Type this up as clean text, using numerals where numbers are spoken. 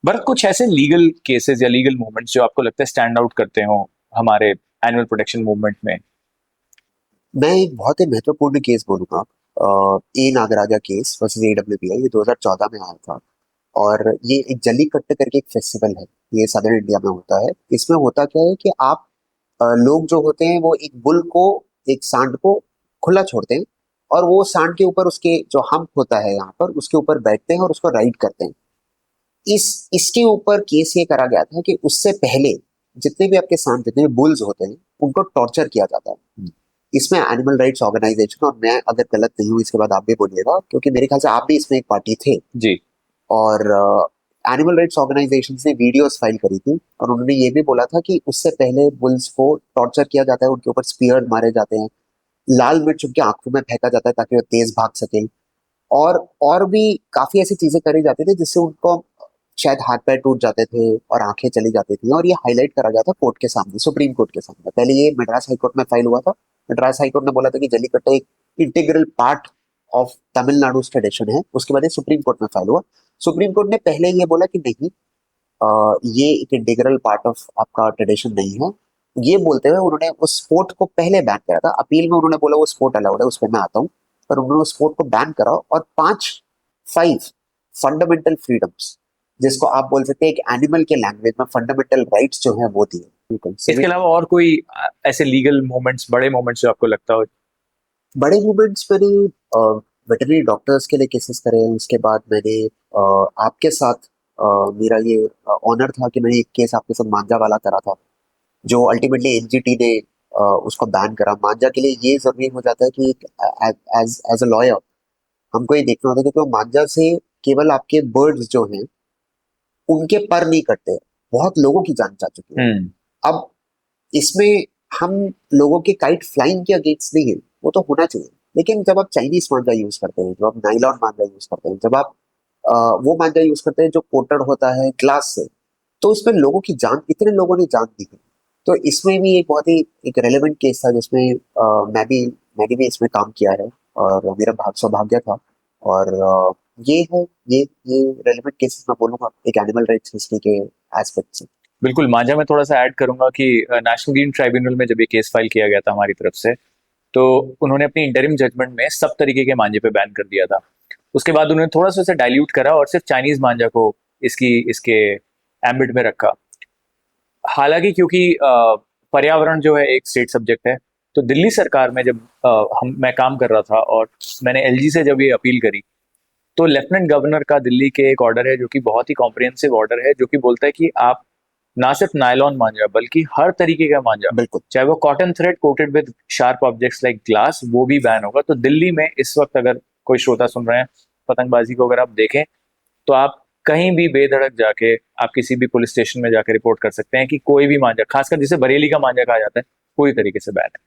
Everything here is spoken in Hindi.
बट कुछ ऐसे लीगल केसेस या लीगल मूवमेंट्स जो आपको लगता है स्टैंड आउट करते हो हमारे एनिमल प्रोटेक्शन मूवमेंट में? मैं एक बहुत ही महत्वपूर्ण केस बोलूंगा। ए नागराजा केस वर्सेस एडब्ल्यूपीआई, ये 2014 में आया था। और ये एक जल्लीकट्टू करके एक फेस्टिवल है, ये सदर्न इंडिया में होता है। इसमें होता क्या है कि आप लोग जो होते हैं वो एक बुल को, एक सांड को खुला छोड़ते हैं, और वो सांड के ऊपर उसके जो हम्प होता है यहाँ पर, उसके ऊपर बैठते हैं और उसको राइड करते हैं। इसके ऊपर केस ये करा गया था कि उससे पहले जितने भी आपके सांड, जितने भी बुल्स होते हैं, उनको टॉर्चर किया जाता है। इसमें एनिमल राइट्स ऑर्गेनाइजेशन, और मैं अगर गलत नहीं हूँ इसके बाद आप भी बोलिएगा, क्योंकि मेरे ख्याल से आप भी इसमें एक पार्टी थे। जी। और एनिमल राइट्स ऑर्गेनाइजेशन ने वीडियोस फाइल करी थी, और उन्होंने ये भी बोला था कि उससे पहले बुल्स को टॉर्चर किया जाता है, उनके ऊपर स्पीयर मारे जाते हैं, लाल मिर्च उनकी आंखों में फेंका जाता है ताकि वो तेज भाग सके। और भी काफी ऐसी चीजें करी जाती थी जिससे उनको शायद हाथ पैर टूट जाते थे और आंखें चली जाती थी। और ये हाईलाइट करा गया था कोर्ट के सामने, सुप्रीम कोर्ट के सामने। पहले ये मद्रास हाईकोर्ट में फाइल हुआ था। मद्रास हाईकोर्ट ने बोला था कि जल्लीकट्टू एक integral part of Tamil Nadu tradition है। उसके बाद ये सुप्रीम कोर्ट में फाइल हुआ। सुप्रीम कोर्ट ने पहले ये बोला कि नहीं, ये एक इंटीग्रल पार्ट ऑफ आपका ट्रेडिशन नहीं है। ये बोलते हुए उन्होंने उस स्पोर्ट को पहले बैन करा था। अपील में उन्होंने बोला वो स्पोर्ट अलाउड है, उस पर मैं आता हूँ। पर उन्होंने उस स्पोर्ट को बैन करा, और फाइव फंडामेंटल फ्रीडम्स, जिसको आप बोल सकते हैं एक एनिमल के लैंग्वेज में फंडामेंटल राइट्स जो है वो दिए। बिल्कुल इसके सिविक। अलावा और कोई ऐसे लीगल मूवमेंट्स, बड़े मूवमेंट्स जो आपको लगता हो? बड़े मूवमेंट्स मैंने वेटरनरी डॉक्टर्स के लिए केसेस करे हैं। उसके बाद मैंने आपके साथ मेरा ये ऑनर था कि मैंने एक केस आपके साथ मांझा वाला करा था, जो अल्टीमेटली एनजीटी ने उसको बैन करा। मांझा के लिए ये जरूरी हो जाता है कि एज एज अ लॉयर हमको ये देखना होता है, क्योंकि वो मांझा से केवल आपके बर्ड्स जो हैं उनके पर नहीं कटते, बहुत लोगों की जान जा चुकी है। हम्म। अब इसमें हम लोगों के काइट फ्लाइंग के अगेंस्ट नहीं है, वो तो होना चाहिए। लेकिन जब आप चाइनीज मांझा यूज करते हैं, जब आप नाइलॉन मांझा यूज करते हैं, जब आप वो मांझा यूज करते हैं जो कोटेड होता है ग्लास से, तो इसमें लोगों की जान, इतने लोगों ने जान दी है। तो इसमें भी एक बहुत ही एक रेलेवेंट केस था जिसमें मैंने भी इसमें काम किया है, और मेरा भाग सौभाग्य था। और ये है, ये रेलेवेंट केसेस मैं बोलूंगा एक एनिमल राइट्स हिस्ट्री के एस्पेक्ट से। बिल्कुल, मांझा में थोड़ा सा ऐड करूंगा कि नेशनल ग्रीन ट्राइब्यूनल में जब ये केस फाइल किया गया था हमारी तरफ से, तो उन्होंने अपनी इंटरिम जजमेंट में सब तरीके के मांझे पे बैन कर दिया था। उसके बाद उन्होंने थोड़ा सा उसे डाइल्यूट करा और सिर्फ चाइनीज मांझा को इसकी इसके एम्बिट में रखा। हालांकि क्योंकि पर्यावरण जो है एक स्टेट सब्जेक्ट है, तो दिल्ली सरकार में जब मैं काम कर रहा था और मैंने एलजी से जब ये अपील करी, तो लेफ्टिनेंट गवर्नर का दिल्ली के एक ऑर्डर है जो कि बहुत ही कॉम्प्रिहेंसिव ऑर्डर है, जो कि बोलता है कि आप ना सिर्फ नायलॉन मांझा बल्कि हर तरीके का मांझा, बिल्कुल। चाहे वो cotton thread coated with sharp objects like glass, वो भी बैन होगा। तो दिल्ली में इस वक्त अगर कोई श्रोता सुन रहे हैं पतंगबाजी को, अगर आप देखें तो आप कहीं भी बेधड़क जाके आप किसी भी पुलिस स्टेशन में जाकर रिपोर्ट कर सकते हैं कि कोई भी मांझा, खासकर जिसे बरेली का मांझा कहा जाता है, पूरी तरीके से बैन है।